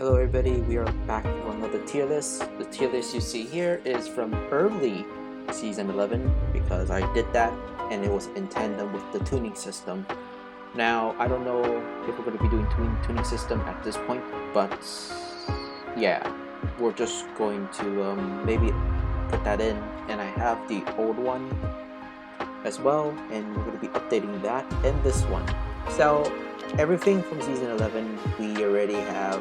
Hello everybody, we are back for another tier list. The tier list you see here is from early season 11 because I did that and it was in tandem with the tuning system. Now, I don't know if we're going to be doing tuning system at this point, but yeah, we're just going to maybe put that in, and I have the old one as well, and we're going to be updating that and this one. So everything from season 11 we already have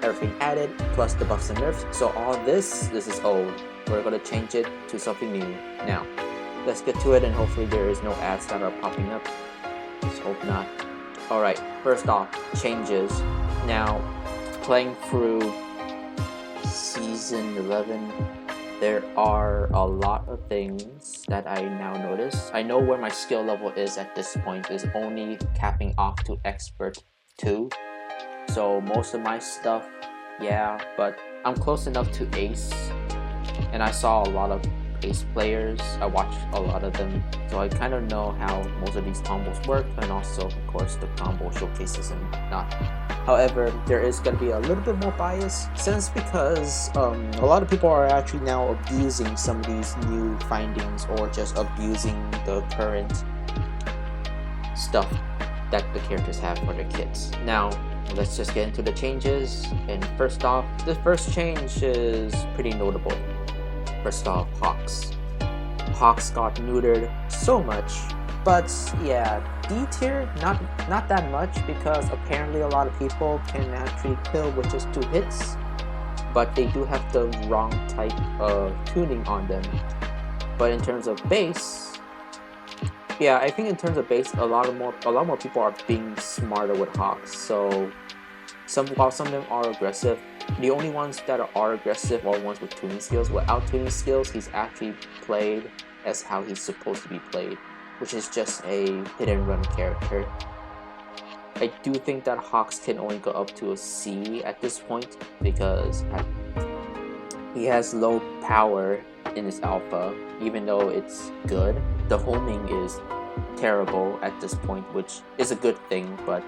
everything added, plus the buffs and nerfs. So all this is old. We're going to change it to something new. Now, let's get to it, and hopefully there is no ads that are popping up. Let's hope not. Alright, first off, changes. Now, playing through season 11, there are a lot of things that I now notice. I know where my skill level is at this point is only capping off to expert 2. So most of my stuff, yeah, but I'm close enough to ace, and I saw a lot of ace players. I watched a lot of them, so I kind of know how most of these combos work, and also of course the combo showcases and whatnot. However, there is going to be a little bit more bias because a lot of people are actually now abusing some of these new findings, or just abusing the current stuff that the characters have for their kits. Now, let's just get into the changes. And first off, the first change is pretty notable. First off, Hawks. Hawks got neutered so much, but yeah, D tier not that much, because apparently a lot of people can actually kill with just 2 hits, but they do have the wrong type of tuning on them. But in terms of base, yeah, I think in terms of base, a lot more people are being smarter with Hawks. So while some of them are aggressive, the only ones that are aggressive are ones with tuning skills. Without tuning skills, he's actually played as how he's supposed to be played, which is just a hit and run character. I do think that Hawks can only go up to a C at this point because he has low power in his alpha, even though it's good. The homing is terrible at this point, which is a good thing, but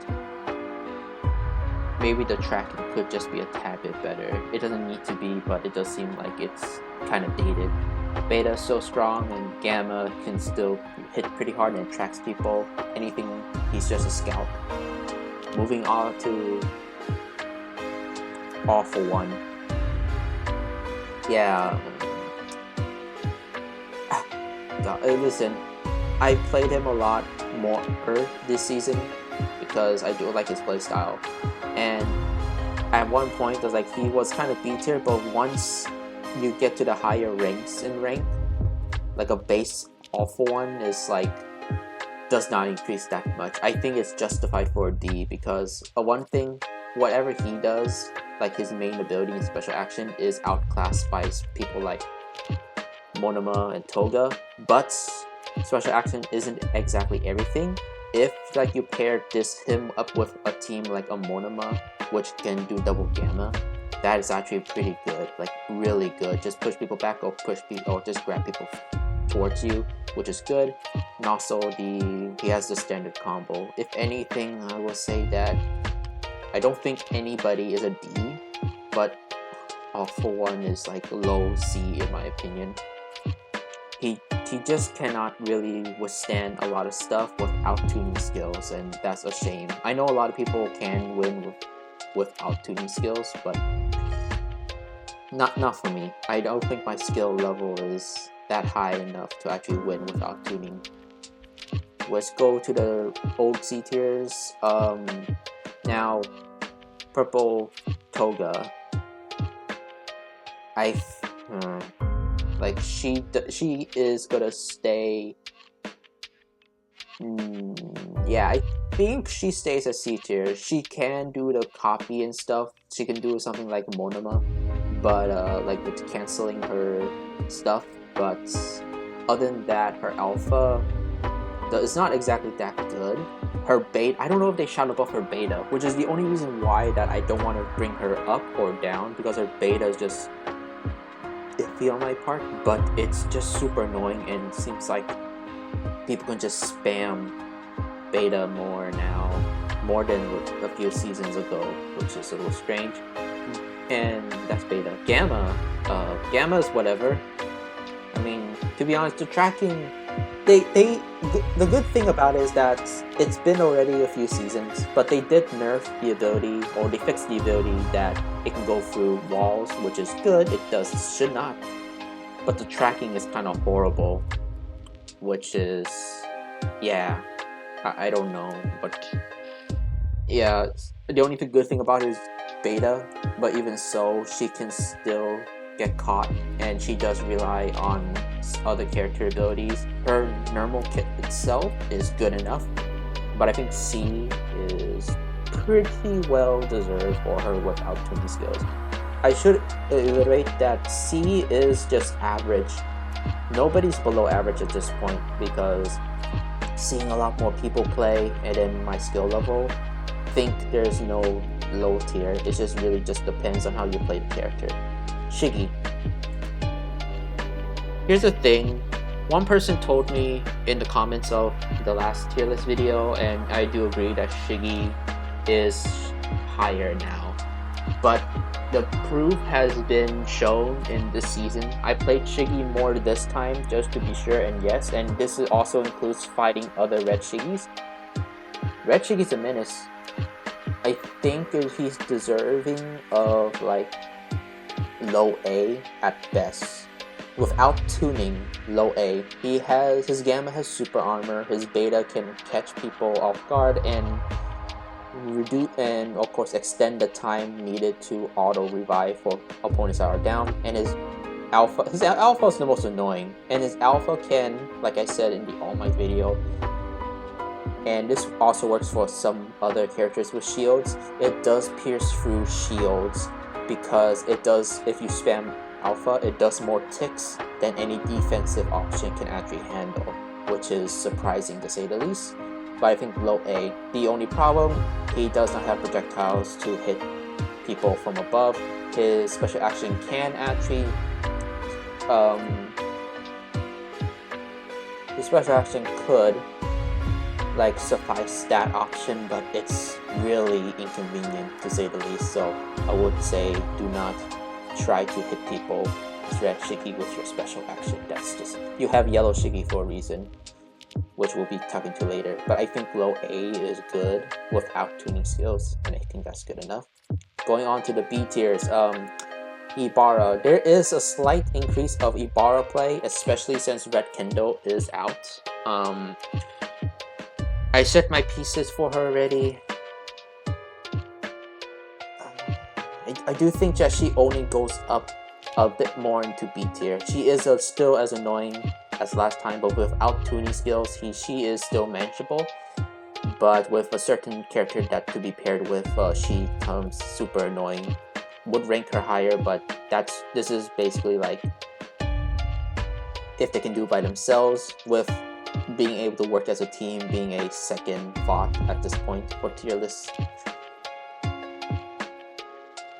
maybe the tracking could just be a tad bit better. It doesn't need to be, but it does seem like it's kind of dated. Beta is so strong, and Gamma can still hit pretty hard and tracks people. Anything, he's just a scout. Moving on to All for One. Yeah. God, listen, I played him a lot more this season because I do like his playstyle. And at one point, there's like, he was kind of B tier, but once you get to the higher ranks in rank, like a base All for One is like, does not increase that much. I think it's justified for a D because one thing, whatever he does, like his main ability and special action, is outclassed by people like Monoma and Toga, but special action isn't exactly everything. If like you pair him up with a team like a Monoma, which can do double Gamma, that is actually pretty good, like really good. Just push people back, or just grab people towards you, which is good. And also he has the standard combo. If anything, I will say that I don't think anybody is a D, but All for One is like low C in my opinion. He just cannot really withstand a lot of stuff without tuning skills, and that's a shame. I know a lot of people can win without tuning skills, but not for me. I don't think my skill level is that high enough to actually win without tuning. Let's go to the old C tiers. Now, Purple Toga. Like she is gonna stay. Yeah, I think she stays at C tier. She can do the copy and stuff. She can do something like Monoma, but like with canceling her stuff. But other than that, her alpha is not exactly that good. Her beta, I don't know if they shout above her beta, which is the only reason why that I don't want to bring her up or down, because her beta is just iffy on my part, but it's just super annoying, and it seems like people can just spam beta more now more than a few seasons ago, which is a little strange. And that's beta. Gamma is whatever. I mean, to be honest, the tracking, the good thing about it is that it's been already a few seasons, but they did nerf the ability, or they fixed the ability that it can go through walls, which is good. It should not, but the tracking is kind of horrible, which is, yeah, I don't know, but yeah, the only good thing about it is beta, but even so, she can still get caught, and she does rely on other character abilities. Her normal kit itself is good enough, but I think C is pretty well deserved for her without tuning skills. I should reiterate that C is just average. Nobody's below average at this point, because seeing a lot more people play and then my skill level, I think there's no low tier. It just really just depends on how you play the character. Shiggy. Here's the thing. One person told me in the comments of the last tier list video, and I do agree that Shiggy is higher now. But the proof has been shown in this season. I played Shiggy more this time just to be sure, and yes, and this also includes fighting other red Shiggys. Red Shiggy's a menace. I think he's deserving of like low A at best. Without tuning, low A. His Gamma has super armor, his Beta can catch people off guard and reduce and of course extend the time needed to auto revive for opponents that are down, and his Alpha is the most annoying, and his Alpha can, like I said in the All Might video, and this also works for some other characters with shields, it does pierce through shields, because it does, if you spam Alpha, it does more ticks than any defensive option can actually handle, which is surprising to say the least. But I think low A. The only problem, he does not have projectiles to hit people from above. His special action can actually his special action could like suffice that option, but it's really inconvenient to say the least. So I would say do not try to hit people with red Shiggy with your special action. That's just, you have yellow Shiggy for a reason, which we'll be talking to later. But I think low A is good without tuning skills, and I think that's good enough. Going on to the B tiers, Ibarra. There is a slight increase of Ibarra play, especially since Red Kendo is out. I set my pieces for her already. I do think that she only goes up a bit more into B tier. She is still as annoying as last time, but without tuning skills, she is still manageable. But with a certain character that could be paired with, she becomes super annoying. Would rank her higher, but this is basically like if they can do it by themselves, with being able to work as a team being a second thought at this point for tier lists.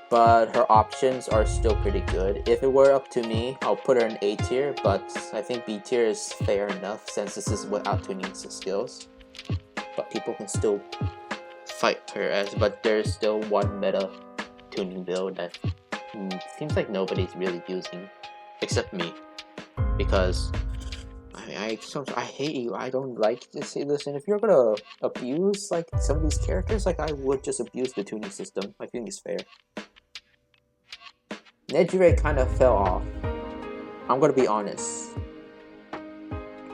But her options are still pretty good. If it were up to me, I'll put her in A tier, but I think B tier is fair enough since this is without tuning skills. But people can still fight her but there's still one meta tuning build that seems like nobody's really using, except me, because I hate you. I don't like to say this, and if you're gonna abuse like some of these characters, like I would just abuse the tuning system. I think it's fair. Nejire kind of fell off. I'm gonna be honest.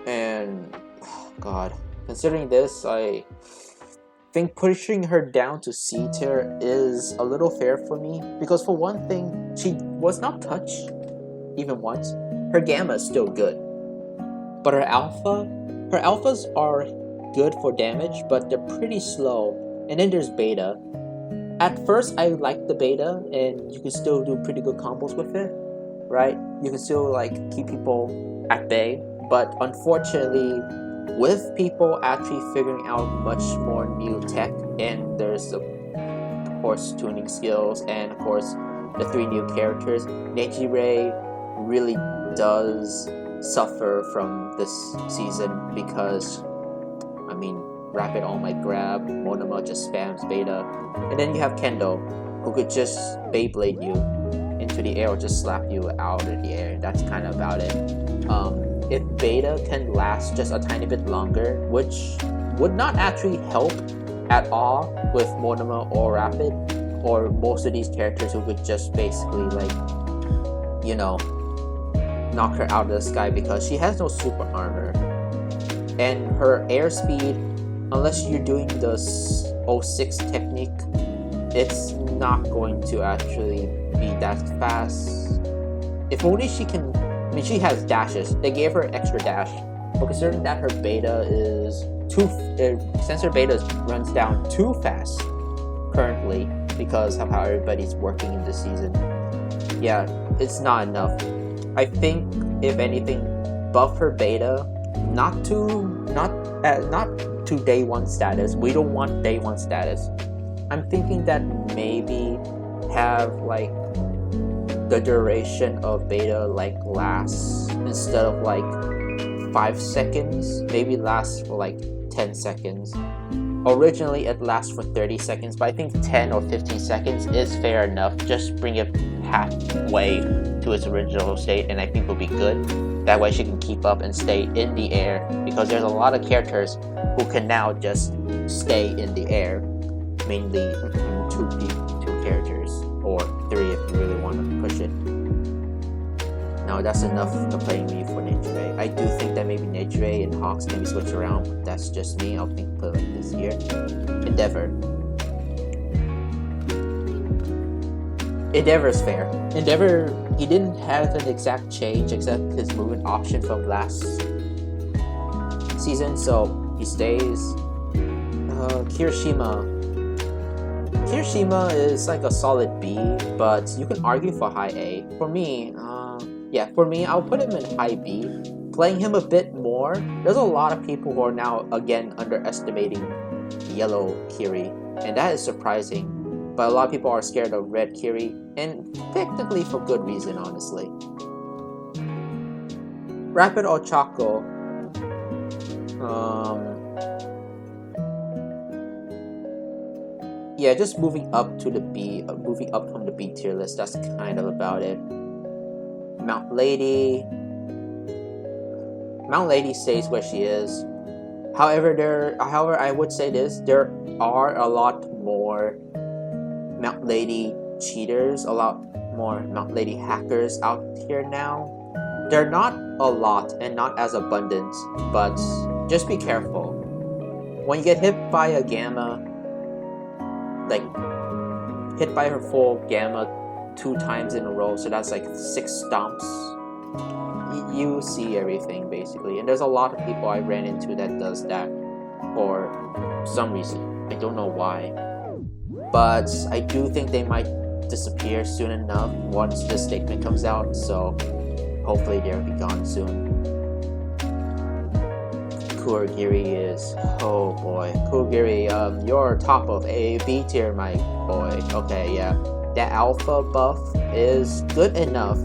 And oh God, considering this, I think pushing her down to C tier is a little fair for me, because for one thing, she was not touched even once. Her Gamma is still good, but her alphas are good for damage, but they're pretty slow. And then there's Beta. At first, I liked the Beta, and you can still do pretty good combos with it, right? You can still like keep people at bay, but unfortunately, with people actually figuring out much more new tech, and there's of course tuning skills, and of course the 3 new characters, Nejire really does suffer from this season, because I mean rapid all might grab, Monoma just spams beta, and then you have Kendo, who could just Beyblade you into the air or just slap you out of the air. That's kind of about it. If beta can last just a tiny bit longer, which would not actually help at all with Monoma or Rapid, or most of these characters who could just basically like, you know, knock her out of the sky because she has no super armor. And her airspeed, unless you're doing the 06 technique, it's not going to actually be that fast. If only she can, I mean, she has dashes. They gave her extra dash, but considering that her beta is since her beta runs down too fast currently because of how everybody's working in this season, yeah, it's not enough. I think if anything, buff her beta, not to day 1 status. We don't want day 1 status. I'm thinking that maybe have like the duration of beta like lasts, instead of like 5 seconds, maybe lasts for like 10 seconds. Originally it lasts for 30 seconds, but I think 10 or 15 seconds is fair enough. Just bring it halfway to its original state and I think will be good. That way she can keep up and stay in the air, because there's a lot of characters who can now just stay in the air, mainly two characters, or 3 if you really want to push it. Now that's enough complaining me for Nature Ray. I do think that maybe Nature Ray and Hawks can be switched around, but that's just me. I'll think put it like this here. Endeavor's fair. Endeavor, he didn't have an exact change except his movement option from last season, so he stays. Kirishima is like a solid B, but you can argue for high A. For me, I'll put him in high B. Playing him a bit more, there's a lot of people who are now again underestimating yellow Kiri, and that is surprising. But a lot of people are scared of red Kiri, and technically for good reason, honestly. Rapid Ochako. Yeah, just moving up to the B, moving up from the B tier list. That's kind of about it. Mount Lady stays where she is. However, I would say this: there are a lot more Mount Lady cheaters, a lot more Mount Lady hackers out here now. They're not a lot and not as abundant, but just be careful. When you get hit by a gamma, like hit by her full gamma 2 times in a row, so that's like 6 stomps, you see everything basically. And there's a lot of people I ran into that does that for some reason. I don't know why. But I do think they might disappear soon enough once this statement comes out, so hopefully they'll be gone soon. Kurogiri is, oh boy, Kurogiri, you're top of a B tier, my boy. Okay, yeah, that alpha buff is good enough,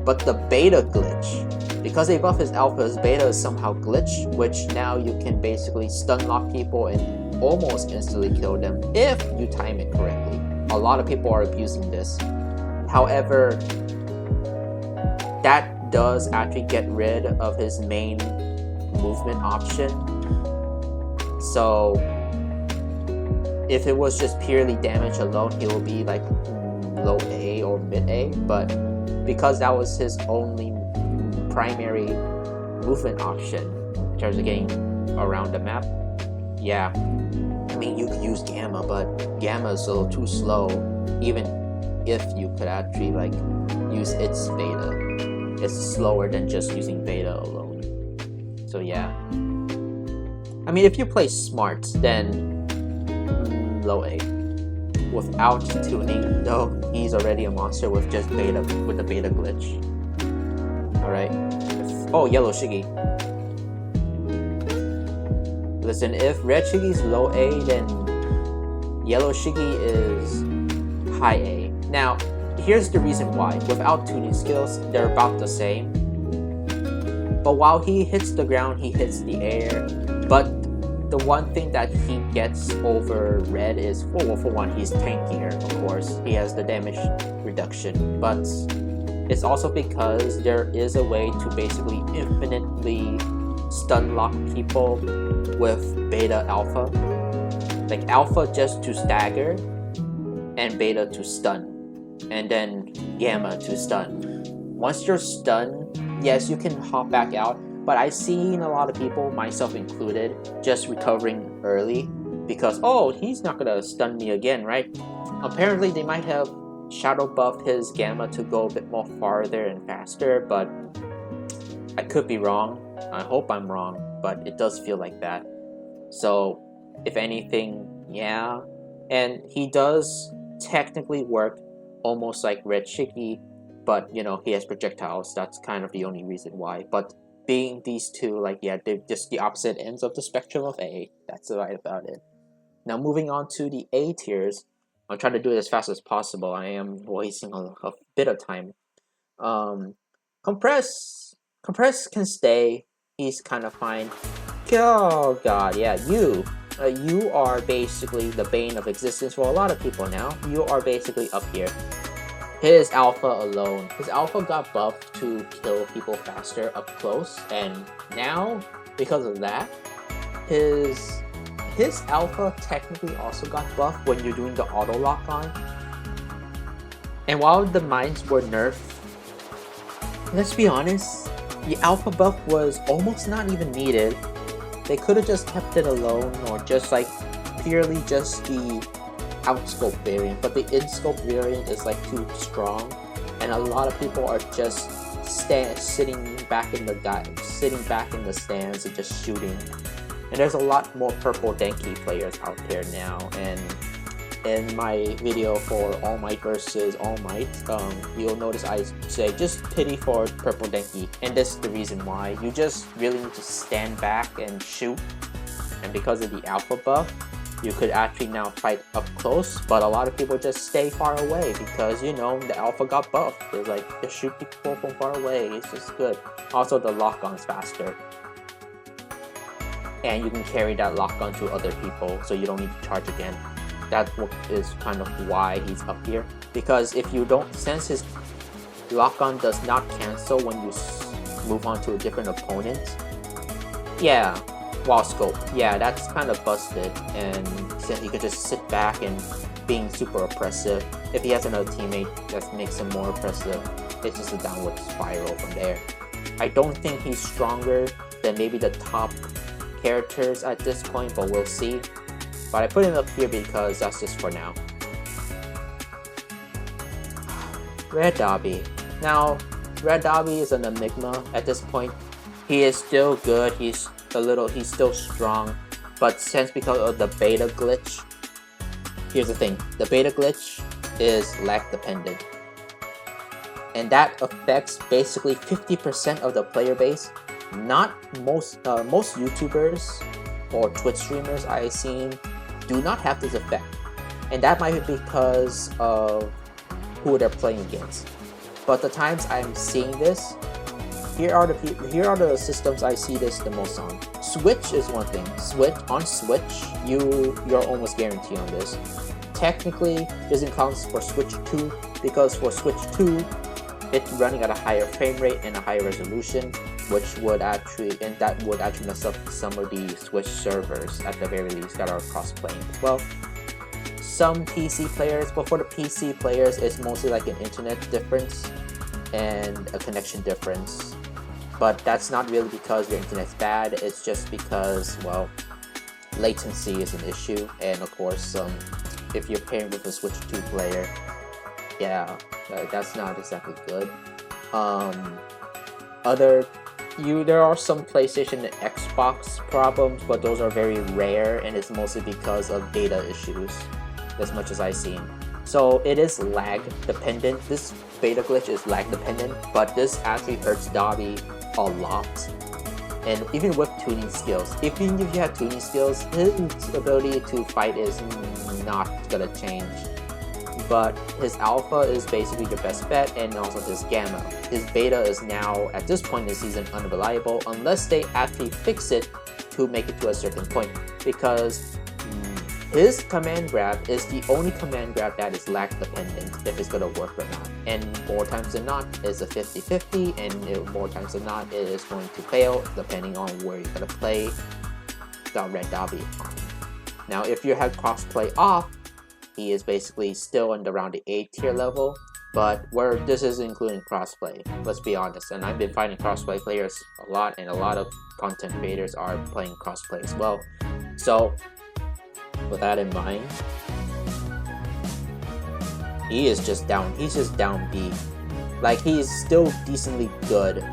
but the beta glitch, because they buff his alpha, his beta is somehow glitch, which now you can basically stun lock people and almost instantly kill them if you time it correctly. A lot of people are abusing this. However, that does actually get rid of his main movement option. So if it was just purely damage alone, he will be like low A or mid A, but because that was his only primary movement option in terms of getting around the map, yeah, I mean, you could use Gamma, but Gamma is a little too slow, even if you could actually like use its beta. It's slower than just using beta alone. So yeah, I mean, if you play smart, then low A. Without tuning, though, he's already a monster with just beta, with the beta glitch. Alright. Oh, yellow Shiggy. Listen, if red Shiggy's low A, then yellow Shiggy is high A. Now, here's the reason why. Without tuning skills, they're about the same. But while he hits the ground, he hits the air. But the one thing that he gets over red is, well, for one, he's tankier, of course. He has the damage reduction, but it's also because there is a way to basically infinitely stun lock people with beta alpha. Like alpha just to stagger, and beta to stun, and then gamma to stun. Once you're stunned, yes, you can hop back out, but I've seen a lot of people, myself included, just recovering early because, oh, he's not gonna stun me again, right? Apparently they might have shadow buffed his gamma to go a bit more farther and faster, but I could be wrong. I hope I'm wrong, but it does feel like that. So if anything, yeah. And he does technically work almost like Red Shiki, but you know, he has projectiles. That's kind of the only reason why. But being these two, like, yeah, they're just the opposite ends of the spectrum of A. That's right about it. Now moving on to the A tiers. I'm trying to do it as fast as possible. I am wasting a bit of time. Compress can stay. He's kind of fine. Oh god, yeah, you are basically the bane of existence for a lot of people now. You are basically up here. His alpha alone. His alpha got buffed to kill people faster up close, and now, because of that, his alpha technically also got buffed when you're doing the auto lock on. And while the mines were nerfed, let's be honest, the alpha buff was almost not even needed. They could have just kept it alone, or just like purely just the outscope variant, but the in-scope variant is like too strong, and a lot of people are just sitting back in the stands and just shooting. And there's a lot more purple Denki players out there now, and in my video for All Might versus All Might, you'll notice I say just pity for purple Denki, and this is the reason why. You just really need to stand back and shoot, and because of the alpha buff, you could actually now fight up close, but a lot of people just stay far away because, you know, the alpha got buffed. They're like, just shoot people from far away, it's just good. Also, the lock-on's faster, and you can carry that lock-on to other people, so you don't need to charge again. That is kind of why he's up here, because if you don't, since his lock-on does not cancel when you move on to a different opponent, yeah, wall scope, yeah, that's kind of busted, and he could just sit back and being super oppressive. If he has another teammate that makes him more oppressive, it's just a downward spiral from there. I don't think he's stronger than maybe the top characters at this point, but we'll see. But I put him up here because that's just for now. Red Dobby. Now, Red Dobby is an enigma at this point. He is still good, he's still strong, but since because of the beta glitch, here's the thing, the beta glitch is lag dependent. And that affects basically 50% of the player base. Not most YouTubers or Twitch streamers I've seen do not have this effect, and that might be because of who they're playing against. But the times I'm seeing this, here are the systems I see this the most on. Switch is one thing. Switch, you're almost guaranteed on this. Technically, doesn't count for Switch 2 because for Switch 2, it's running at a higher frame rate and a higher resolution, which would actually mess up some of the Switch servers at the very least that are cross-playing. Well, some PC players, but for the PC players, it's mostly like an internet difference and a connection difference. But that's not really because your internet's bad, it's just because, well, latency is an issue, and of course, if you're pairing with a Switch 2 player, yeah, that's not exactly good. There are some PlayStation and Xbox problems, but those are very rare, and it's mostly because of data issues, as much as I've seen. So it is lag dependent. This beta glitch is lag dependent, but this actually hurts Dobby a lot. And even with tuning skills, even if you have tuning skills, his ability to fight is not gonna change. But his alpha is basically your best bet, and also his gamma. His beta is now, at this point in the season, unreliable unless they actually fix it to make it to a certain point, because his command grab is the only command grab that is lag dependent if it's gonna work or not. And more times than not, it's a 50-50, and more times than not, it is going to fail depending on where you're gonna play the red Dabi on. Now, if you have crossplay off, he is basically still in around the A tier level, but where this is including crossplay, let's be honest. And I've been finding crossplay players a lot, and a lot of content creators are playing crossplay as well. So with that in mind, he's just down B. Like, he's still decently good,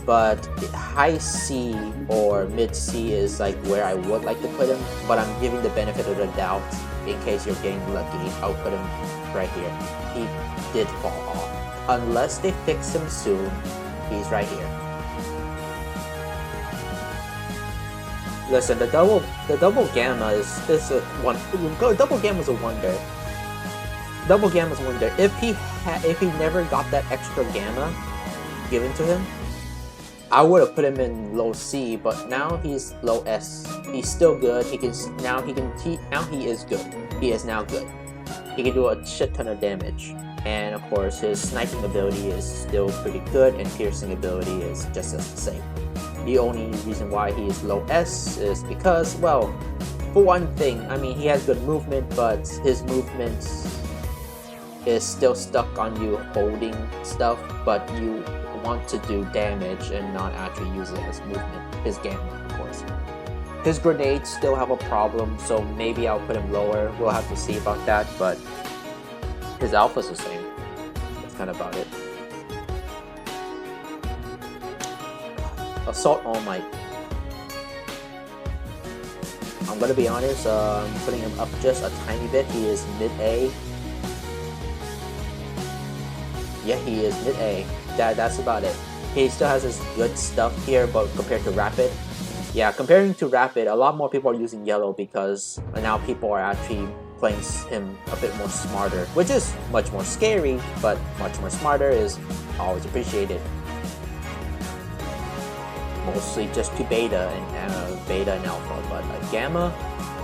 but high C or mid C is like where I would like to put him, but I'm giving the benefit of the doubt in case you're getting lucky. I'll put him right here. He did fall off. Unless they fix him soon, he's right here. Listen, the double gamma is a one. Double gamma's a wonder. Double gamma's a wonder. If he never got that extra gamma given to him, I would have put him in low C. But now he's low S. He's still good. He is good. He is now good. He can do a shit ton of damage, and of course his sniping ability is still pretty good, and piercing ability is just as the same. The only reason why he is low S is because, well, for one thing, I mean, he has good movement, but his movement is still stuck on you holding stuff, but you want to do damage and not actually use it as movement. His gamma, of course. His grenades still have a problem, so maybe I'll put him lower. We'll have to see about that, but his alpha's the same. That's kind of about it. Assault All Might. I'm gonna be honest, I'm putting him up just a tiny bit. He is mid-A. Yeah, he is mid-A. That's about it. He still has his good stuff here, but compared to Rapid, yeah, comparing to Rapid, a lot more people are using Yellow because now people are actually playing him a bit more smarter, which is much more scary, but much more smarter is always appreciated. Mostly just to beta and alpha, but a gamma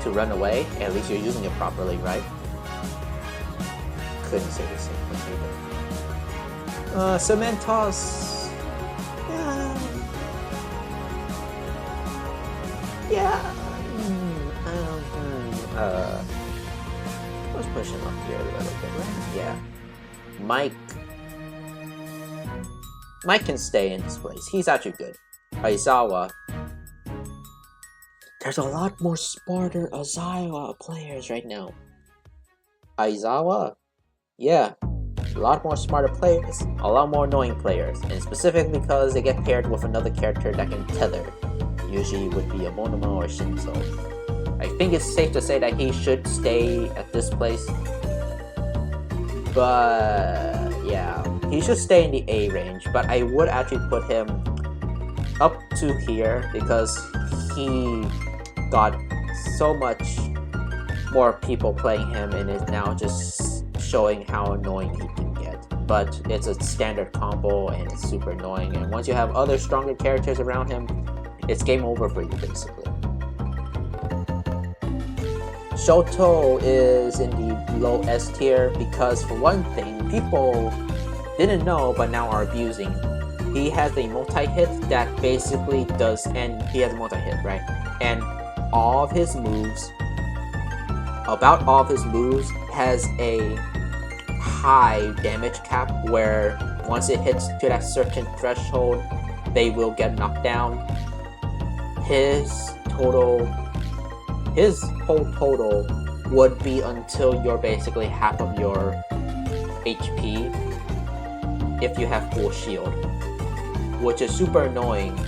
to run away, at least you're using it properly, right? Couldn't say the same for beta. Cementos. Yeah. Let's push him up here a little bit, right? Yeah. Mike can stay in this place. He's actually good. Aizawa. There's a lot more smarter Aizawa players right now. Aizawa? Yeah. A lot more smarter players. A lot more annoying players. And specifically because they get paired with another character that can tether. Usually would be a Monoma or Shinzo. I think it's safe to say that he should stay at this place. But yeah, he should stay in the A range. But I would actually put him up to here because he got so much more people playing him and is now just showing how annoying he can get. But it's a standard combo and it's super annoying, and once you have other stronger characters around him, it's game over for you basically. Shoto is in the low S tier because, for one thing, people didn't know but now are abusing. He has a multi-hit that basically does, and he has a multi-hit, right? And all of his moves, about all of his moves, has a high damage cap where once it hits to that certain threshold, they will get knocked down. His whole total would be until you're basically half of your HP if you have full shield, which is super annoying,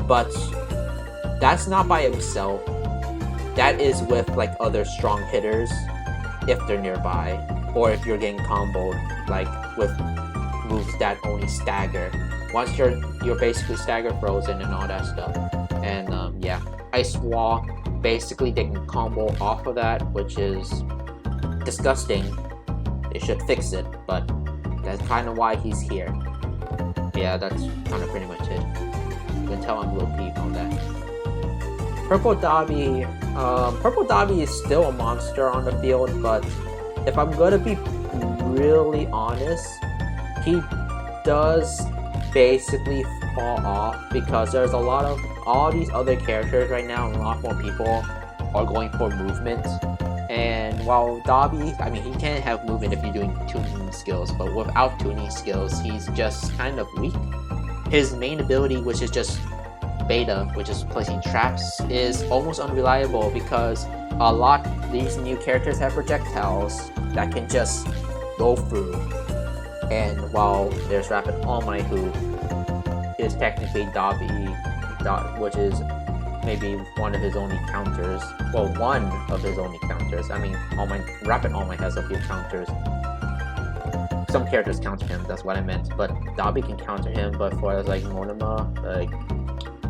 but that's not by himself. That is with like other strong hitters if they're nearby, or if you're getting comboed like with moves that only stagger. Once you're basically stagger frozen and all that stuff. And yeah, Ice Wall, basically they can combo off of that, which is disgusting. They should fix it, but that's kind of why he's here. Yeah, that's kind of pretty much it. You can tell I'm low peep on that. Purple Dobby, Purple Dobby is still a monster on the field, but if I'm gonna be really honest, he does basically fall off because there's a lot of all these other characters right now, and a lot more people are going for movement. And while Dobby, I mean, he can have movement if you're doing tuning skills, but without tuning skills, he's just kind of weak. His main ability, which is just Beta, which is placing traps, is almost unreliable because a lot of these new characters have projectiles that can just go through. And while there's Rapid All Might, who is technically Dobby, which is maybe one of his only counters. Well, one of his only counters. I mean, Rapid All Might has a few counters. Some characters counter him, that's what I meant. But Dobby can counter him, but for like Monoma, like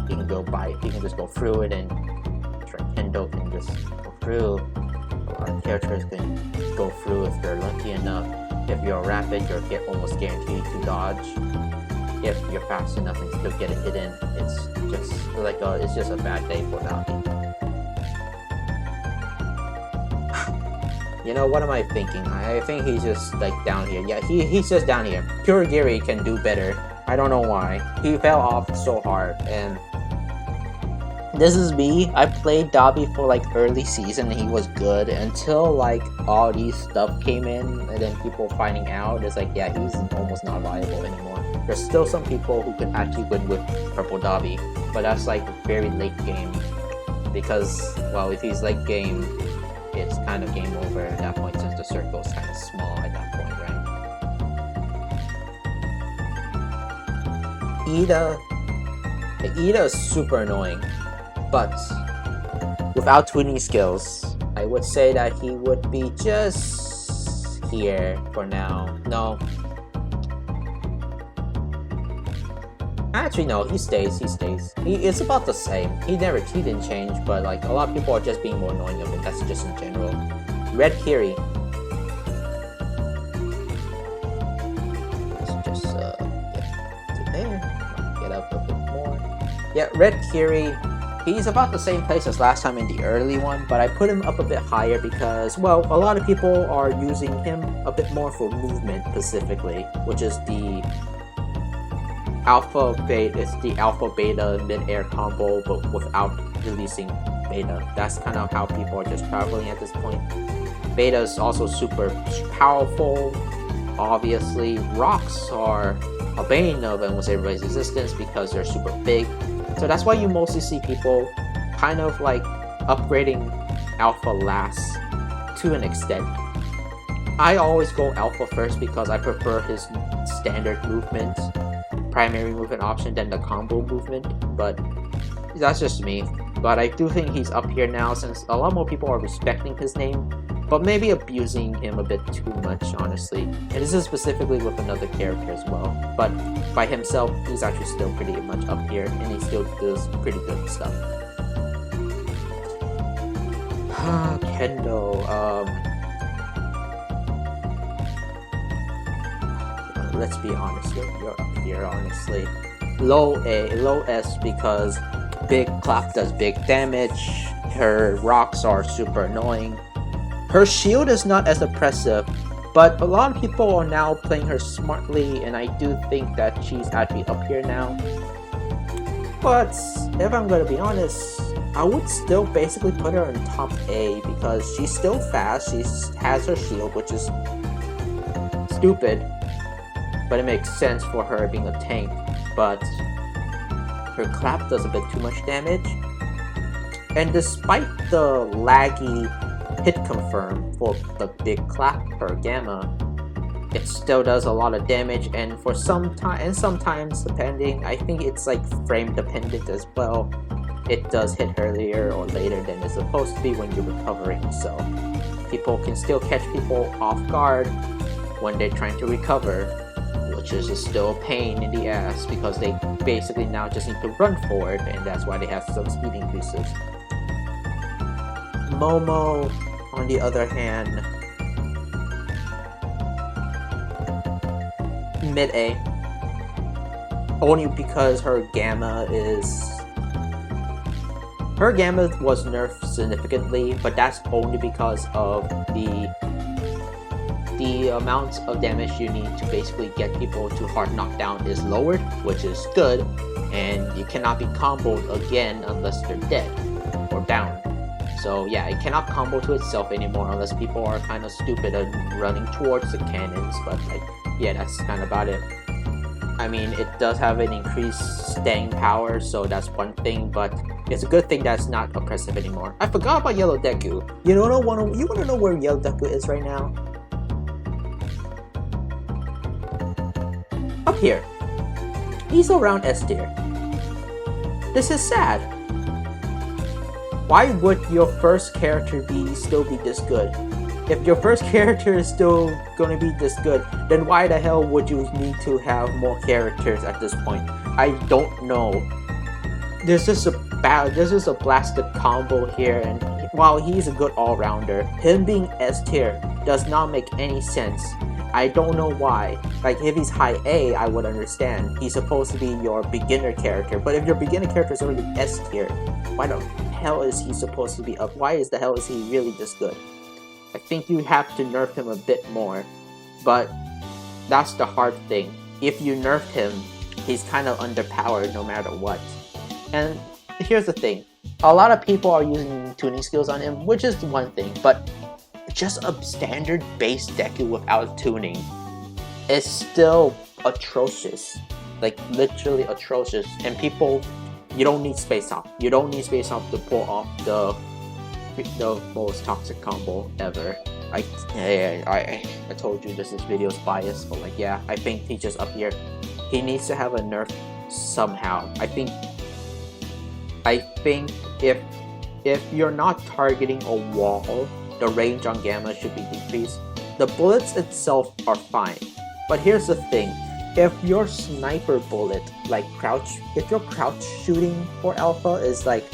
he can go by, he can just go through it, and Kendo can just go through. A lot of characters can go through if they're lucky enough. If you're rapid, you're almost guaranteed to dodge. If you're fast enough and still get it hidden, it's just a bad day for Dobby. You know, what am I thinking? I think he's just like down here. Yeah, he's just down here. Kurogiri can do better. I don't know why. He fell off so hard, and this is me. I played Dobby for like early season and he was good until like all these stuff came in, and then people finding out, it's like, yeah, he's almost not viable anymore. There's still some people who could actually win with Purple Dobby, but that's like very late game, because, well, if he's late game, it's kind of game over at that point since the circle is kind of small at that point, right? Ida is super annoying, but without tuning skills, I would say that he would be just here for now. No. Actually, no, he stays. It's about the same. He didn't change, but like a lot of people are just being more annoying of him. That's just in general. Red Kiri. Let's just get there. Get up a bit more. Yeah, Red Kiri. He's about the same place as last time in the early one, but I put him up a bit higher because, well, a lot of people are using him a bit more for movement specifically, which is the alpha beta mid-air combo, but without releasing beta. That's kind of how people are just traveling at this point. Beta is also super powerful. Obviously, rocks are a bane of almost everybody's existence because they're super big. So that's why you mostly see people kind of like upgrading alpha last to an extent. I always go alpha first because I prefer his standard movement, primary movement option than the combo movement, but that's just me. But I do think he's up here now since a lot more people are respecting his name, but maybe abusing him a bit too much, honestly. And this is specifically with another character as well, but by himself, he's actually still pretty much up here, and he still does pretty good stuff. Kendo, let's be honest, you're up here, honestly. Low A, low S, because Big Clap does big damage, her rocks are super annoying. Her shield is not as oppressive, but a lot of people are now playing her smartly, and I do think that she's actually up here now. But if I'm gonna be honest, I would still basically put her in top A because she's still fast, she has her shield, which is stupid, but it makes sense for her being a tank. But her clap does a bit too much damage, and despite the laggy hit confirm for the big clap per gamma, it still does a lot of damage, and for some time, and sometimes depending, I think it's like frame dependent as well, it does hit earlier or later than it's supposed to be when you're recovering, so people can still catch people off guard when they're trying to recover, which is still a pain in the ass because they basically now just need to run forward, and that's why they have some speed increases. Momo, on the other hand, mid-A, only because her gamma is Her Gamma was nerfed significantly, but that's only because of the amount of damage you need to basically get people to hard knockdown is lowered, which is good, and you cannot be comboed again unless they're dead or down. So yeah, it cannot combo to itself anymore unless people are kind of stupid and running towards the cannons, but like, yeah, that's kind of about it. I mean, it does have an increased staying power, so that's one thing, but it's a good thing that's not oppressive anymore. I forgot about Yellow Deku. You want to know where Yellow Deku is right now? Up here. He's around S tier. This is sad. Why would your first character still be this good? If your first character is still going to be this good, then why the hell would you need to have more characters at this point? I don't know. There's just a blasted combo here, and while he's a good all-rounder, him being S tier does not make any sense. I don't know why. Like, if he's high A, I would understand. He's supposed to be your beginner character, but if your beginner character is already S tier, why the hell is he supposed to be up? Why the hell is he really this good? I think you have to nerf him a bit more, but that's the hard thing. If you nerf him, he's kind of underpowered no matter what. And here's the thing. A lot of people are using tuning skills on him, which is one thing, but just a standard base Deku without tuning is still atrocious. Like, literally atrocious. And people, you don't need Space Hop. You don't need Space Hop to pull off the most toxic combo ever. I told you this video is biased, but like, yeah, I think he's just up here. He needs to have a nerf somehow. I think if you're not targeting a wall, the range on Gamma should be decreased. The bullets itself are fine, but here's the thing. If your sniper bullet, like if your crouch shooting for Alpha is like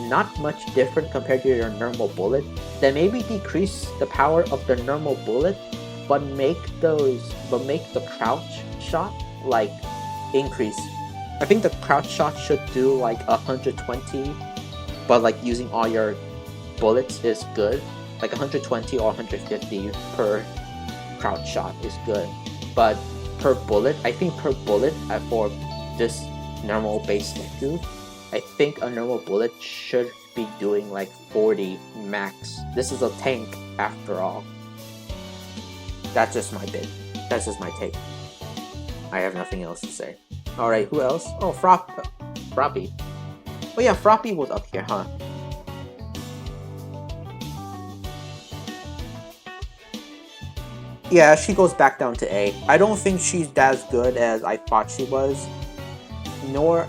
not much different compared to your normal bullet, then maybe decrease the power of the normal bullet, but make the crouch shot like increase. I think the crouch shot should do like 120, but like using all your bullets is good. Like 120 or 150 per crouch shot is good, but per bullet, I think per bullet for this normal base Deku, I think a normal bullet should be doing like 40 max. This is a tank after all. That's just my bit. That's just my take. I have nothing else to say. Alright, who else? Oh, Froppy. Oh yeah, Froppy was up here, huh? Yeah, she goes back down to A. I don't think she's as good as I thought she was.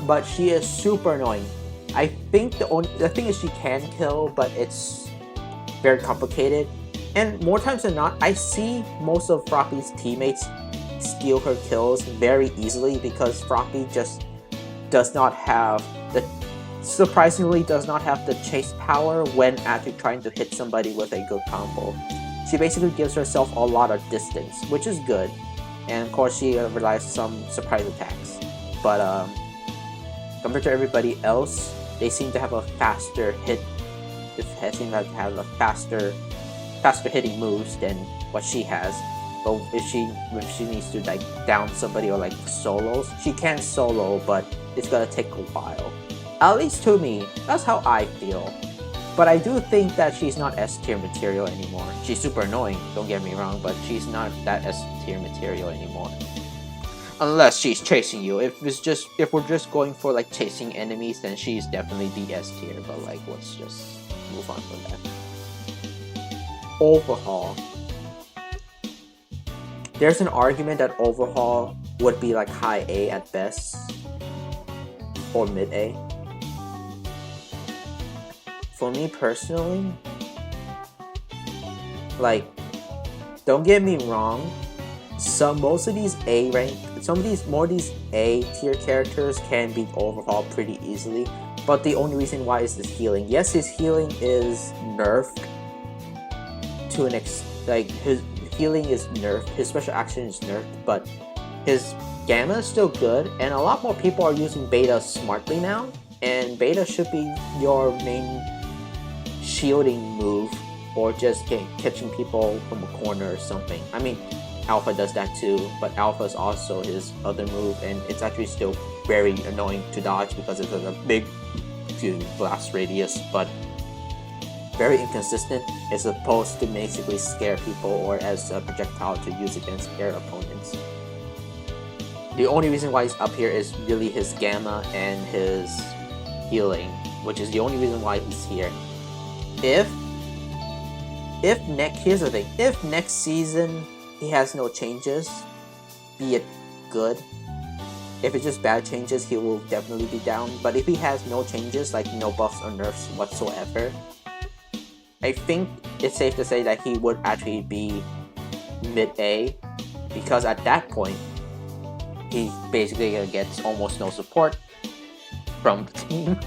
But she is super annoying. I think the thing is she can kill, but it's very complicated. And more times than not, I see most of Froppy's teammates steal her kills very easily because Froppy just surprisingly does not have the chase power when actually trying to hit somebody with a good combo. She basically gives herself a lot of distance, which is good. And of course she relies on some surprise attacks. But compared to everybody else, they seem to have a faster hit. They seem to have a faster hitting moves than what she has. But if she needs to like down somebody or like solos, she can solo, but it's gonna take a while. At least to me, that's how I feel. But I do think that she's not S tier material anymore. She's super annoying, don't get me wrong, but she's not that S tier material anymore. Unless she's chasing you. If we're just going for like chasing enemies, then she's definitely the S tier. But like, let's just move on from that. Overhaul. There's an argument that Overhaul would be like high A at best, or mid A. For me personally, like, don't get me wrong, most of these A tier characters can beat Overhaul pretty easily, but the only reason why is his healing. Yes, his healing is nerfed to an like his healing is nerfed, his special action is nerfed, but his Gamma is still good, and a lot more people are using Beta smartly now. and beta should be your main shielding move, or just catching people from a corner or something. I mean, alpha does that too, but alpha is also his other move, and it's actually still very annoying to dodge because it has a big blast radius, but very inconsistent. It's supposed to basically scare people or as a projectile to use against air opponents. The only reason why he's up here is really his gamma and his healing, which is the only reason why he's here. Here's the thing, if next season he has no changes, be it good. If it's just bad changes, he will definitely be down. But if he has no changes, like no buffs or nerfs whatsoever, I think it's safe to say that he would actually be mid-A, because at that point, he's basically gonna get almost no support from the team,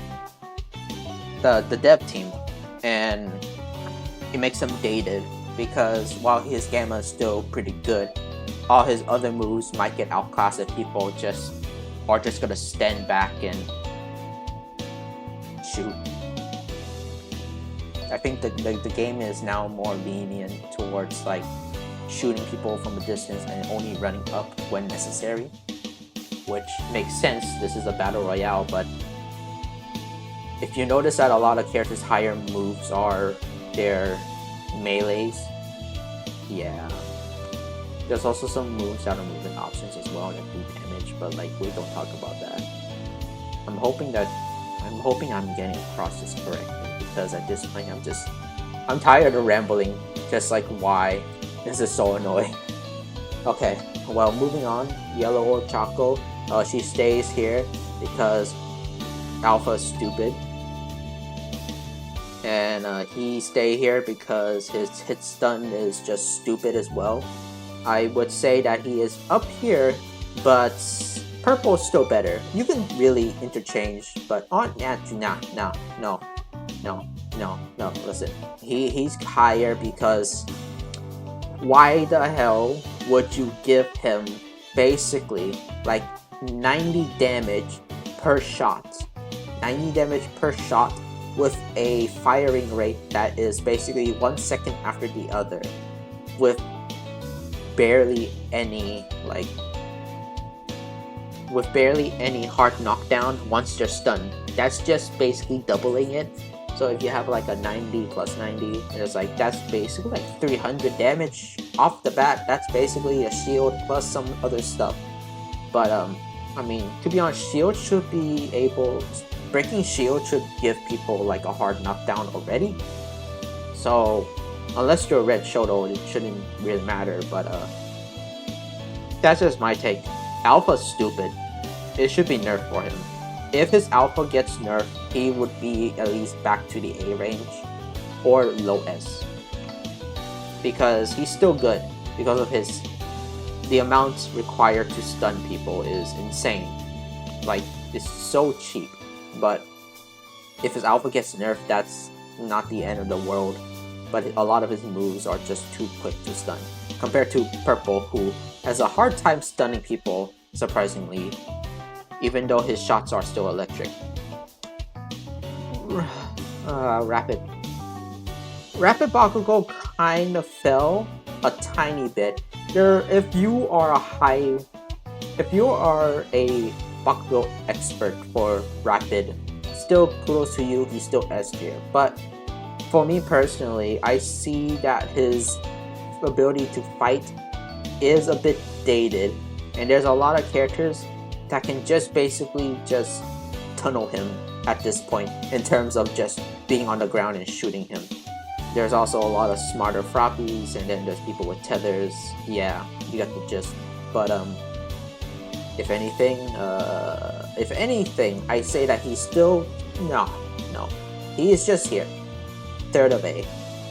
the dev team, and it makes him dated, because while his gamma is still pretty good, all his other moves might get outclassed if people are just gonna stand back and shoot. I think the game is now more lenient towards like shooting people from a distance and only running up when necessary, which makes sense. This is a battle royale, but if you notice that a lot of characters' higher moves are their melees, yeah. There's also some moves that are movement options as well that do damage, but like we don't talk about that. I'm hoping I'm getting across this correctly, because at this point I'm tired of rambling, just like why this is so annoying. Okay, well, moving on, Yellow or Choco, she stays here because Alpha is stupid, and he stay here because his hit stun is just stupid as well. I would say that he is up here, but Purple is still better. You can really interchange, but no, listen. He's higher because why the hell would you give him basically like 90 damage per shot? 90 damage per shot with a firing rate that is basically 1 second after the other, with barely any hard knockdown once they're stunned. That's just basically doubling it. So if you have like a 90 plus 90, it's like that's basically like 300 damage off the bat. That's basically a shield plus some other stuff. But I mean, to be honest, breaking shield should give people like a hard knockdown already. So unless you're Red Shoto, it shouldn't really matter, but that's just my take. Alpha's stupid. It should be nerfed for him. If his Alpha gets nerfed, he would be at least back to the A range or low S, because he's still good because of the amount required to stun people is insane. Like, it's so cheap. But if his Alpha gets nerfed, that's not the end of the world. But a lot of his moves are just too quick to stun, compared to Purple, who has a hard time stunning people, surprisingly, even though his shots are still electric. Rapid Bakugo kind of fell a tiny bit. If you are a Bakugo expert for Rapid, still kudos to you, he's still S tier. But for me personally, I see that his ability to fight is a bit dated, and there's a lot of characters that can just basically just tunnel him at this point in terms of just being on the ground and shooting him. There's also a lot of smarter frappies, and then there's people with tethers. Yeah, you got the gist. But if anything, I say that he's still no. He is just here, third of A.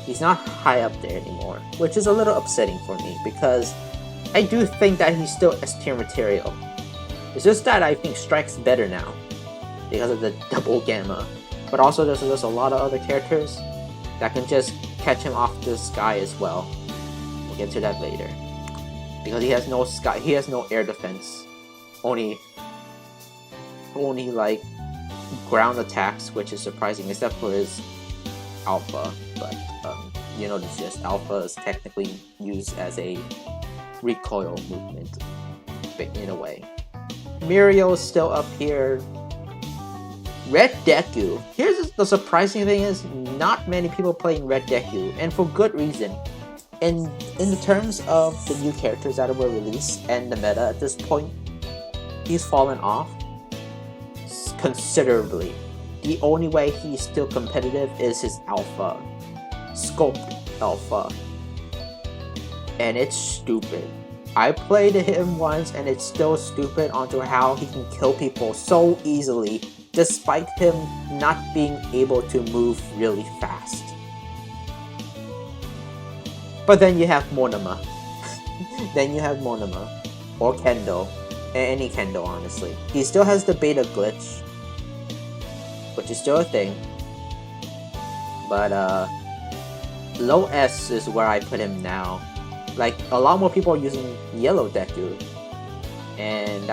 He's not high up there anymore, which is a little upsetting for me, because I do think that he's still S tier material. It's just that I think Strike's better now because of the double gamma. But also there's a lot of other characters that can just catch him off the sky as well. We'll get to that later. Because he has no air defense. Only like ground attacks, which is surprising, except for his alpha. But you know, it's just alpha is technically used as a recoil movement, in a way. Muriel is still up here. Red Deku. Here's the surprising thing is not many people playing Red Deku, and for good reason. In the terms of the new characters that were released and the meta at this point, he's fallen off considerably. The only way he's still competitive is his alpha, sculpt alpha, and it's stupid. I played him once and it's still stupid onto how he can kill people so easily despite him not being able to move really fast. But then you have Monoma. Then you have Monoma. Or Kendo. Any Kendo, honestly. He still has the beta glitch, which is still a thing. But low S is where I put him now. Like, a lot more people are using yellow Deku. And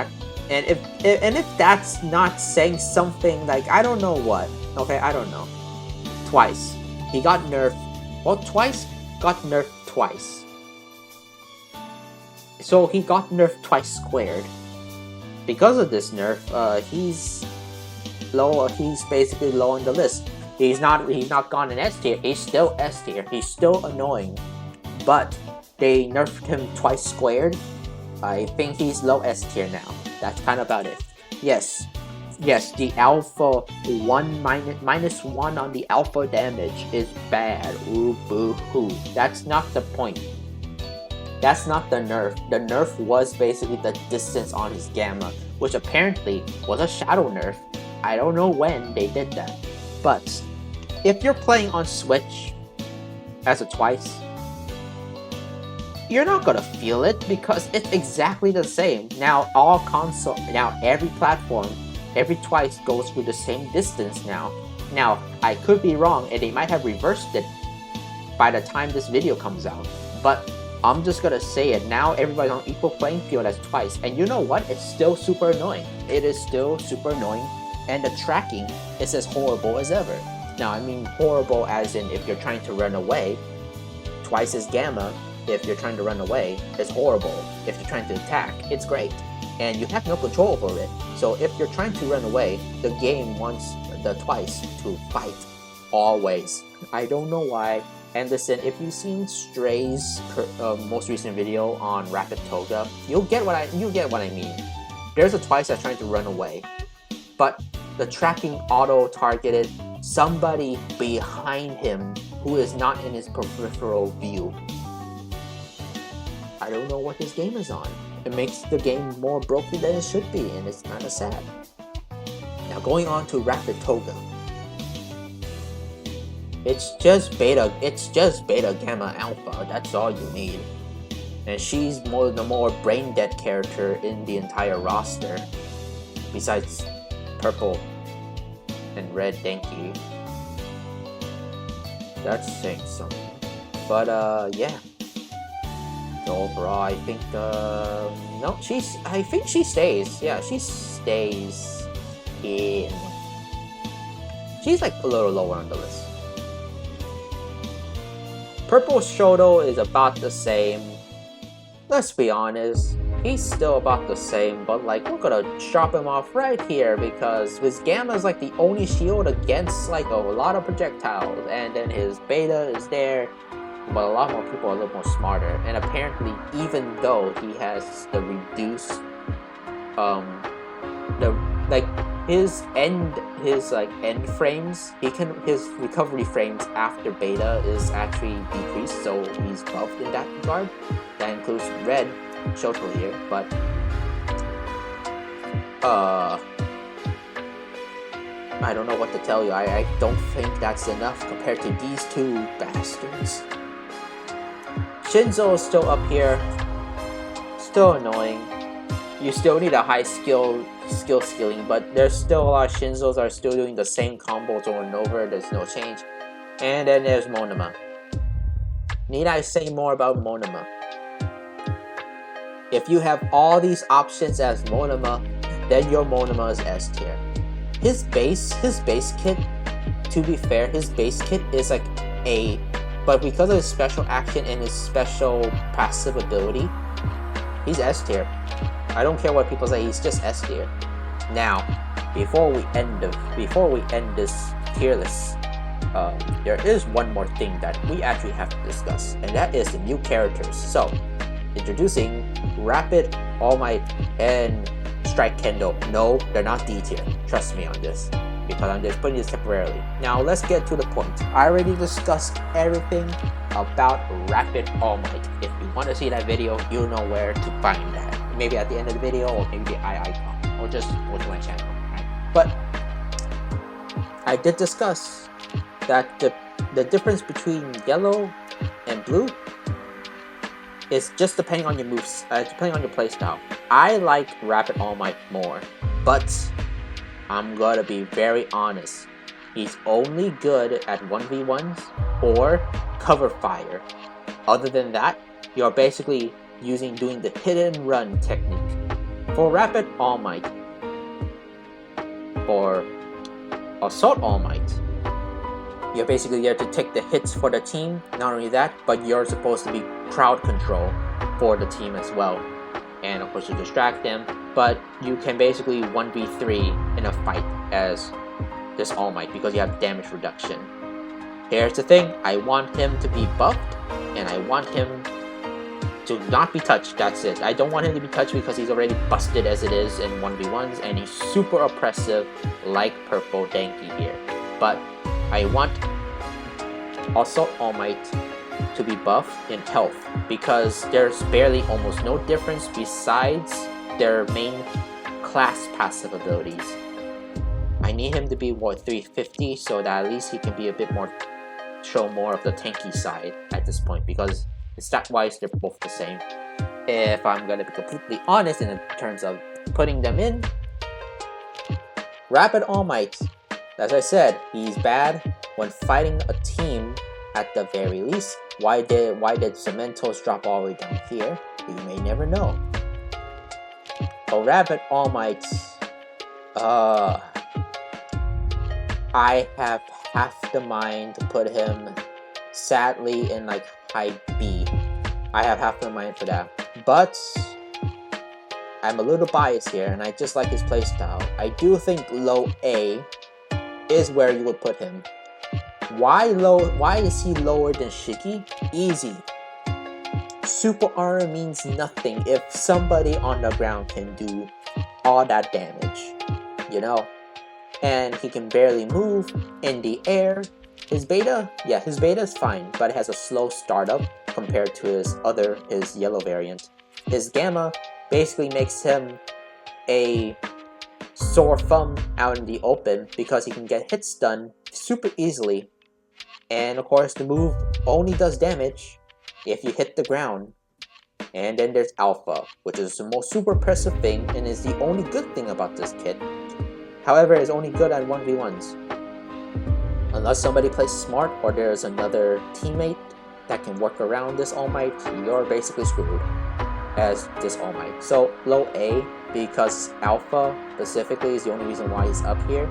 if that's not saying something, like, I don't know what. Okay, I don't know. Twice. He got nerfed. Well, twice got nerfed twice. So he got nerfed twice squared. Because of this nerf, he's low. He's basically low on the list. He's not gone in S tier. He's still S tier. He's still annoying. But they nerfed him twice squared. I think he's low S tier now. That's kind of about it. Yes, the alpha minus one on the alpha damage is bad. Ooh, boo hoo. That's not the point. That's not the nerf. The nerf was basically the distance on his gamma, which apparently was a shadow nerf. I don't know when they did that. But if you're playing on Switch as a twice, you're not gonna feel it because it's exactly the same. Now every platform, every twice goes through the same distance now. Now, I could be wrong and they might have reversed it by the time this video comes out. But I'm just gonna say it now, everybody's on equal playing field as twice. And you know what? It's still super annoying. It is still super annoying. And the tracking is as horrible as ever. Now, I mean horrible as in if you're trying to run away, twice as gamma. If you're trying to run away, it's horrible. If you're trying to attack, it's great. And you have no control over it. So if you're trying to run away, the game wants the twice to fight. Always. I don't know why. And listen, if you've seen Stray's most recent video on Rapid Toga, you'll get what I mean. There's a twice that's trying to run away, but the tracking auto-targeted somebody behind him who is not in his peripheral view. I don't know what this game is on. It makes the game more broken than it should be, and it's kind of sad. Now going on to Rapid Toga. It's just beta gamma alpha, that's all you need. And she's the more brain dead character in the entire roster. Besides purple and red Denki. That's saying something. But yeah. So overall I think no, I think she stays. Yeah, she stays in. She's like a little lower on the list. Purple Shoto is about the same. Let's be honest, he's still about the same, but like we're gonna chop him off right here because his gamma is like the only shield against like a lot of projectiles, and then his beta is there, but a lot more people are a little more smarter. And apparently, even though he has the reduced, his end frames, his recovery frames after beta is actually decreased, so he's buffed in that regard. That includes red Shoto here, but I don't know what to tell you. I don't think that's enough compared to these two bastards. Shinzo is still up here, still annoying. You still need a high skill skilling, but there's still a lot of Shinzos are still doing the same combos over and over. There's no change. And then there's Monoma. Need I say more about Monoma? If you have all these options as Monoma, then your Monoma is S tier. his base kit, to be fair, his base kit is like A, but because of his special action and his special passive ability, he's S tier. I don't care what people say, he's just S tier. Now, before we end this tier list, there is one more thing that we actually have to discuss, and that is the new characters. So, introducing Rapid, All Might, and Strike Kendo. No, they're not D tier. Trust me on this, because I'm just putting this temporarily. Now, let's get to the point. I already discussed everything about Rapid All Might. If you want to see that video, you know where to find that. Maybe at the end of the video, or maybe the I icon, or just go to my channel. Right? But I did discuss that the difference between yellow and blue is just depending on your moves, depending on your playstyle. I like Rapid All Might more, but I'm gonna be very honest. He's only good at 1v1s or cover fire. Other than that, you're basically doing the hit and run technique. For Rapid All Might, or Assault All Might, you're basically there to take the hits for the team. Not only that, but you're supposed to be crowd control for the team as well. And of course you distract them, but you can basically 1v3 in a fight as this All Might because you have damage reduction. Here's the thing, I want him to be buffed, and I want him to not be touched, that's it. I don't want him to be touched because he's already busted as it is in 1v1s, and he's super oppressive like Purple Danky here. But I want also All Might to be buffed in health, because there's barely almost no difference besides their main class passive abilities. I need him to be what, 350, so that at least he can be a bit more, show more of the tanky side at this point, because stat wise they're both the same. If I'm gonna be completely honest in terms of putting them in, Rapid All Might, as I said, he's bad when fighting a team at the very least. Why did Cementos drop all the way down here? You may never know. Oh, Rapid All Might, I have half the mind to put him sadly in like high B. I have half the mind for that. But I'm a little biased here, and I just like his playstyle. I do think low A is where you would put him. Why is he lower than Shiki? Easy. Super armor means nothing if somebody on the ground can do all that damage, you know? And he can barely move in the air. His beta, yeah, his beta is fine, but it has a slow startup compared to his yellow variant. His gamma basically makes him a sore thumb out in the open because he can get hit stun super easily. And of course the move only does damage if you hit the ground. And then there's Alpha, which is the most super impressive thing and is the only good thing about this kit. However, it's only good at 1v1s. Unless somebody plays smart or there's another teammate that can work around this All Might, you're basically screwed as this All Might. So low A, because Alpha specifically is the only reason why he's up here.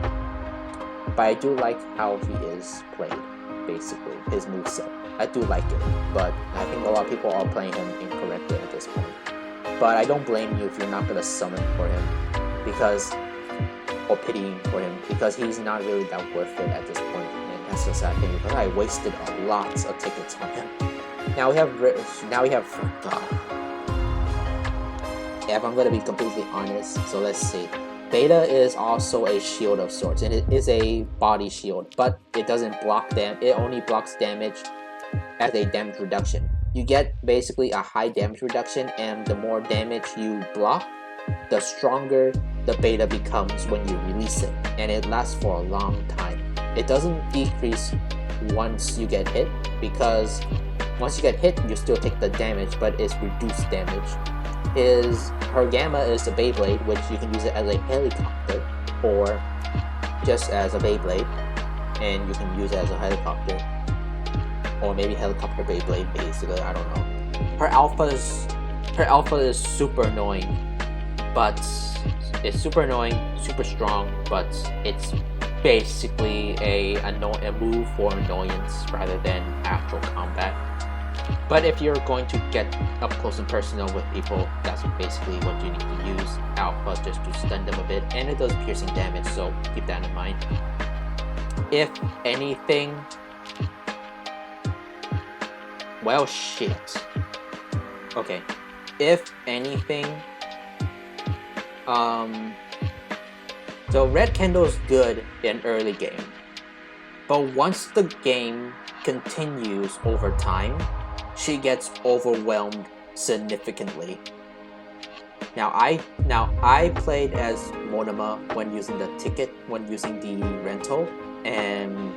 But I do like how he is played, basically, his moveset. I do like it, but I think a lot of people are playing him incorrectly at this point. But I don't blame you if you're not going to summon for him, because, or pitying for him, because he's not really that worth it at this point. And that's the sad thing, because I wasted a lot of tickets on him. Now we have, if I'm going to be completely honest, so let's see. Beta is also a shield of sorts, and it is a body shield, but it doesn't block them. It only blocks damage as a damage reduction. You get basically a high damage reduction, and the more damage you block, the stronger the beta becomes when you release it, and it lasts for a long time. It doesn't decrease once you get hit, because once you get hit, you still take the damage, but it's reduced damage. Her gamma is the Beyblade, which you can use it as a helicopter or just as a Beyblade, and you can use it as a helicopter or maybe helicopter Beyblade, basically. I don't know. Her alpha is super annoying, but It's super annoying, super strong, but it's basically a move for annoyance rather than actual combat. But if you're going to get up close and personal with people, that's basically what you need to use Alpha, just to stun them a bit, and it does piercing damage, so keep that in mind. If anything, well, shit. Okay, if anything, so Red Kendo is good in early game, but once the game continues over time, she gets overwhelmed significantly. Now I played as Monoma when using the ticket, when using the rental, and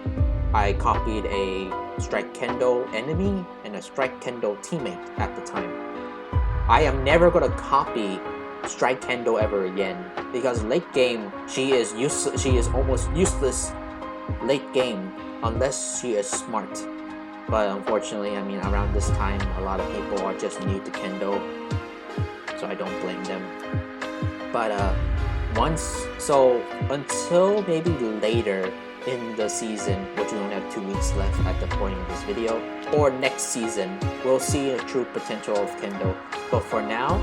I copied a Strike Kendo enemy and a Strike Kendo teammate at the time. I am never gonna copy Strike Kendo ever again, because late game she is almost useless late game unless she is smart. But unfortunately, I mean, around this time a lot of people are just new to Kendo, so I don't blame them. But until maybe later in the season, which we only have 2 weeks left at the point of this video, or next season, we'll see the true potential of Kendo. But for now,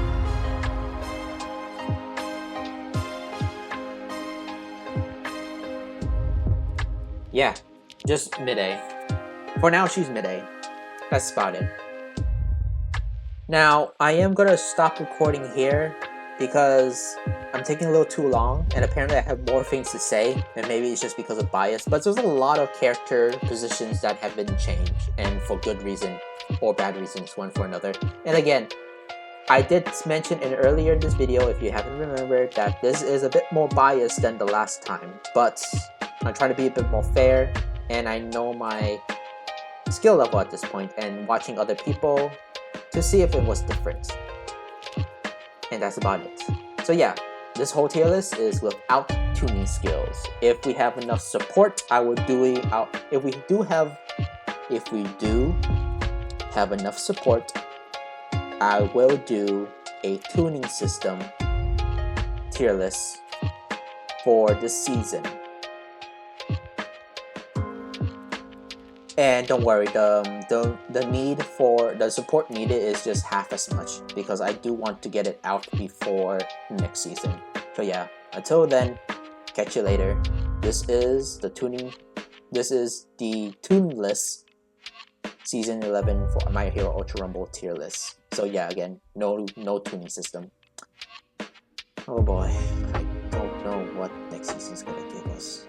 yeah, just mid-A. For now, she's mid-A. That's about it. Now, I am gonna stop recording here because I'm taking a little too long, and apparently I have more things to say, and maybe it's just because of bias, but there's a lot of character positions that have been changed, and for good reason, or bad reasons, one for another. And again, I did mention earlier in this video, if you haven't remembered, that this is a bit more biased than the last time, but I'm trying to be a bit more fair, and I know my skill level at this point, and watching other people to see if it was different. And that's about it. So yeah, this whole tier list is without tuning skills. If we have enough support, I will do it out. If we do have enough support, I will do a tuning system tier list for this season. And don't worry, the need for the support needed is just half as much, because I do want to get it out before next season. So yeah, until then, catch you later. This is the Tune List Season 11 for My Hero Ultrarumble tier list. So yeah, again, no tuning system. Oh boy, I don't know what next season is gonna give us.